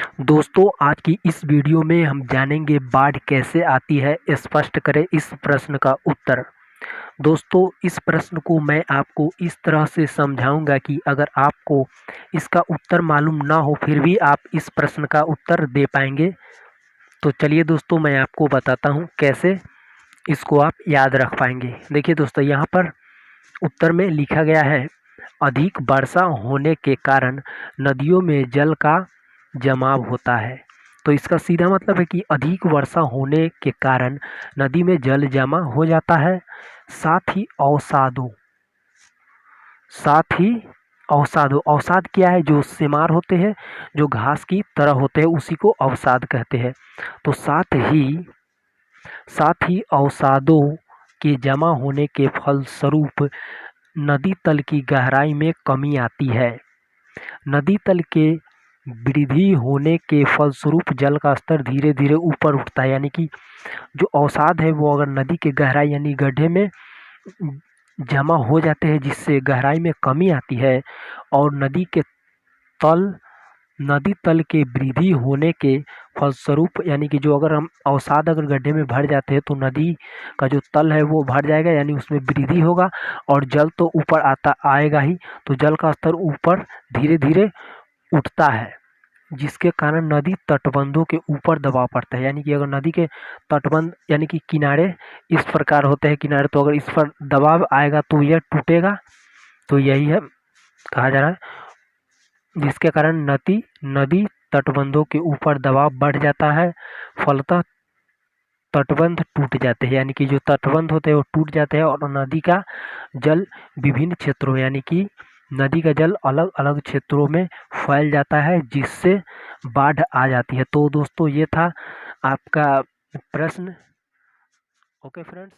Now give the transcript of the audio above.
दोस्तों आज की इस वीडियो में हम जानेंगे बाढ़ कैसे आती है, स्पष्ट करें इस प्रश्न का उत्तर। दोस्तों इस प्रश्न को मैं आपको इस तरह से समझाऊंगा कि अगर आपको इसका उत्तर मालूम ना हो फिर भी आप इस प्रश्न का उत्तर दे पाएंगे। तो चलिए दोस्तों मैं आपको बताता हूँ कैसे इसको आप याद रख पाएंगे। देखिए दोस्तों यहाँ पर उत्तर में लिखा गया है, अधिक वर्षा होने के कारण नदियों में जल का जमाव होता है। तो इसका सीधा मतलब है कि अधिक वर्षा होने के कारण नदी में जल जमा हो जाता है। साथ ही अवसादों अवसाद क्या है? जो सेमार होते हैं, जो घास की तरह होते हैं, उसी को अवसाद कहते हैं। तो साथ ही अवसादों के जमा होने के फलस्वरूप नदी तल की गहराई में कमी आती है। नदी तल के वृद्धि होने के फलस्वरूप जल का स्तर धीरे धीरे ऊपर उठता है। यानी कि जो अवसाद है वो अगर नदी के गहराई यानी गड्ढे में जमा हो जाते हैं, जिससे गहराई में कमी आती है और नदी तल के वृद्धि होने के फलस्वरूप, यानी कि जो अगर हम अवसाद अगर गड्ढे में भर जाते हैं तो नदी का जो तल है वो भर जाएगा, यानी उसमें वृद्धि होगा और जल तो ऊपर आएगा ही। तो जल का स्तर ऊपर धीरे धीरे उठता है, जिसके कारण नदी तटबंधों के ऊपर दबाव पड़ता है। यानी कि अगर नदी के तटबंध यानी कि किनारे इस प्रकार होते हैं किनारे, तो अगर इस पर दबाव आएगा तो यह टूटेगा। तो यही है कहा जा रहा है, जिसके कारण नदी तटबंधों के ऊपर दबाव बढ़ जाता है, फलतः तटबंध टूट जाते हैं। यानी कि जो तटबंध होते हैं वो टूट जाते हैं और नदी का जल विभिन्न क्षेत्रों यानी कि नदी का जल अलग अलग क्षेत्रों में फैल जाता है, जिससे बाढ़ आ जाती है। तो दोस्तों ये था आपका प्रश्न। Okay friends.